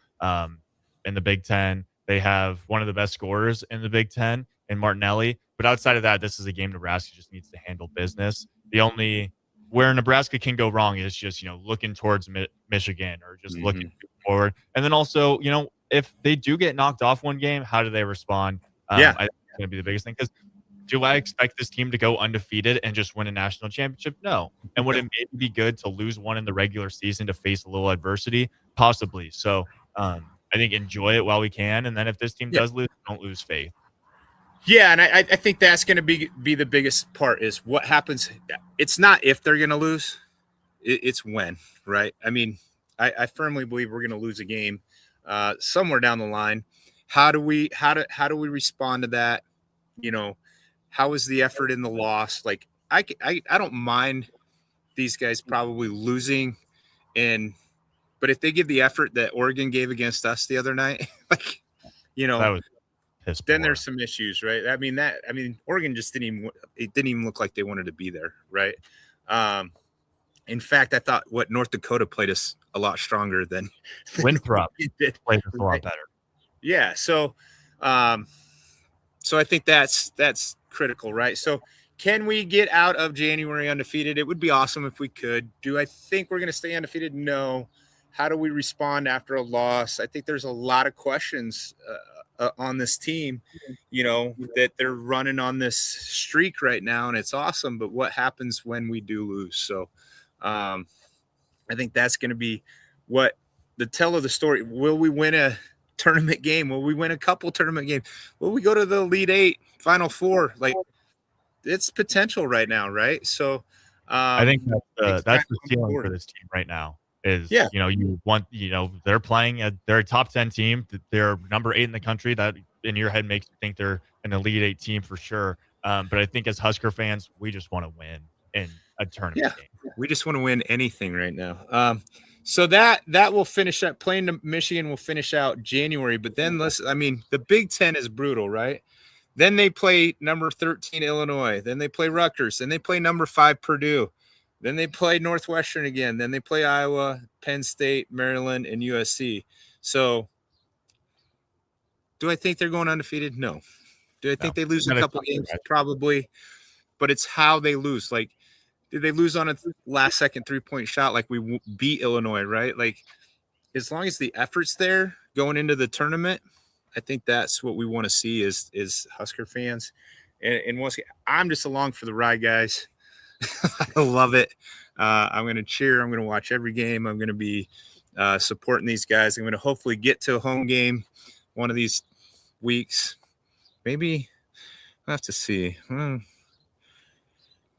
in the Big Ten. They have one of the best scorers in the Big Ten in Martinelli. But outside of that, this is a game Nebraska just needs to handle business. Where Nebraska can go wrong is just, looking towards Michigan or just looking forward. And then also, if they do get knocked off one game, how do they respond? I think it's going to be the biggest thing. Because do I expect this team to go undefeated and just win a national championship? No. And would it maybe be good to lose one in the regular season to face a little adversity? Possibly. So I think enjoy it while we can. And then if this team does lose, don't lose faith. Yeah, and I think that's going to be the biggest part is what happens. It's not if they're going to lose, it's when, right? I mean, I firmly believe we're going to lose a game somewhere down the line. How do we respond to that? How is the effort in the loss? Like I don't mind these guys probably losing, but if they give the effort that Oregon gave against us the other night, that was then there's some issues, right? I mean, Oregon just didn't even look like they wanted to be there, right? In fact, I thought North Dakota played us a lot stronger than Winthrop played us a lot better. Yeah, so I think that's critical, right? So can we get out of January undefeated? It would be awesome if we could. Do I think we're going to stay undefeated? No. How do we respond after a loss? I think there's a lot of questions on this team, that they're running on this streak right now, and it's awesome. But what happens when we do lose? So I think that's going to be what the tell of the story. Will we win a tournament game? Will we win a couple tournament games? Will we go to the Elite 8, Final 4? Like, it's potential right now, right? So I think that's the ceiling for this team right now. They're playing they're a top 10 team. They're number 8 in the country. That in your head makes you think they're an Elite 8 team for sure. But I think as Husker fans, we just want to win in a tournament game. We just want to win anything right now. So that will finish up. Playing Michigan will finish out January. But then the Big Ten is brutal, right? Then they play number 13 Illinois. Then they play Rutgers. Then they play number 5 Purdue. Then they play Northwestern again. Then they play Iowa, Penn State, Maryland, and USC. So do I think they're going undefeated? No. Do I think they lose a couple games? Probably. But it's how they lose. Like, did they lose on a last-second three-point shot like we beat Illinois, right? Like, as long as the effort's there going into the tournament, I think that's what we want to see is Husker fans. And once again, I'm just along for the ride, guys. I love it. I'm going to cheer. I'm going to watch every game. I'm going to be supporting these guys. I'm going to hopefully get to a home game one of these weeks. Maybe I'll have to see.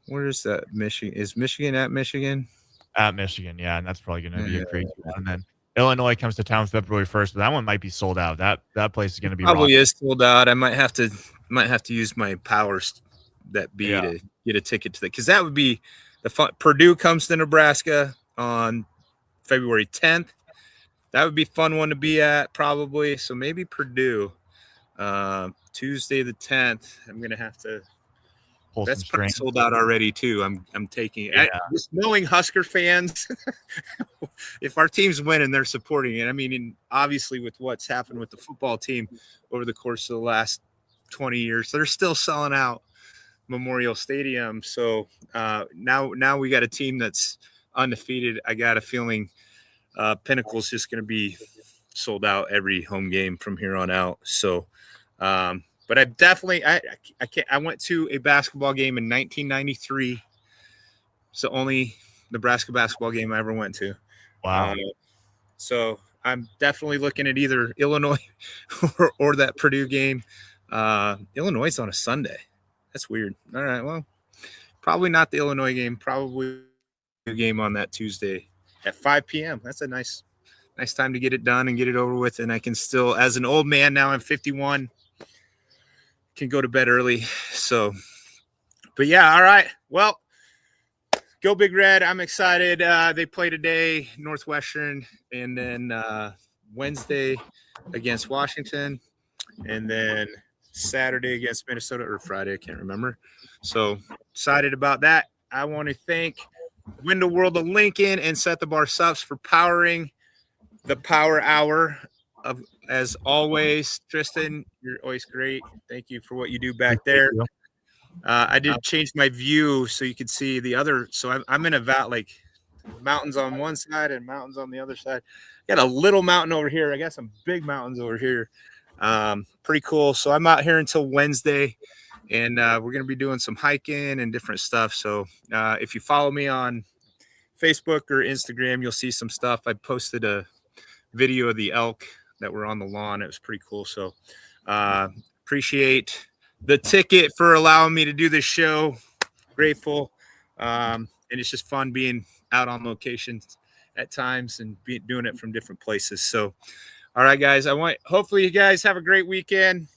Where is that? Michigan? Is Michigan at Michigan? At Michigan, yeah. And that's probably going to be a crazy one. And then Illinois comes to town February 1st, but that one might be sold out. That place is going to be probably is sold out. I might have to might have to use my powers that be to get a ticket to that, because that would be the fun. Purdue comes to Nebraska on February 10th. That would be a fun one to be at, probably. So maybe Purdue, Tuesday the 10th. I'm gonna have to. That's probably sold out already too. I'm taking just knowing Husker fans. If our team's winning, they're supporting it. I mean, and obviously with what's happened with the football team over the course of the last 20 years, they're still selling out Memorial Stadium. So now we got a team that's undefeated. I got a feeling Pinnacle's just going to be sold out every home game from here on out. So, but I definitely I went to a basketball game in 1993. It's the only Nebraska basketball game I ever went to. Wow. So I'm definitely looking at either Illinois or that Purdue game. Illinois is on a Sunday. That's weird. All right, well, probably not the Illinois game. Probably a game on that Tuesday at 5 p.m. That's a nice time to get it done and get it over with. And I can still, as an old man now, I'm 51, can go to bed early. So, but yeah, all right. Well, go Big Red. I'm excited. They play today, Northwestern, and then Wednesday against Washington, and then Saturday against Minnesota, or Friday, I can't remember. So excited about that. I want to thank Window World of Lincoln and Set the Bar Subs for powering the Power Hour. As always, Tristan, you're always great. Thank you for what you do back there. I did change my view so you could see the other. So I'm in a like mountains on one side and mountains on the other side. Got a little mountain over here. I got some big mountains over here. Pretty cool. So I'm out here until Wednesday, and we're going to be doing some hiking and different stuff. So if you follow me on Facebook or Instagram, you'll see some stuff. I posted a video of the elk that were on the lawn. It was pretty cool. So appreciate the ticket for allowing me to do this show. Grateful. And it's just fun being out on location at times and doing it from different places. So, all right, guys, hopefully you guys have a great weekend.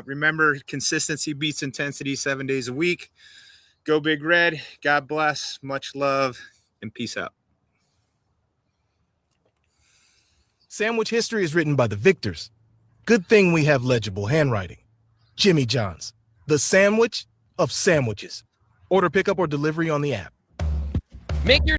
Remember, consistency beats intensity 7 days a week. Go Big Red. God bless. Much love and peace out. Sandwich history is written by the victors. Good thing we have legible handwriting. Jimmy John's, the sandwich of sandwiches. Order pickup or delivery on the app. Make your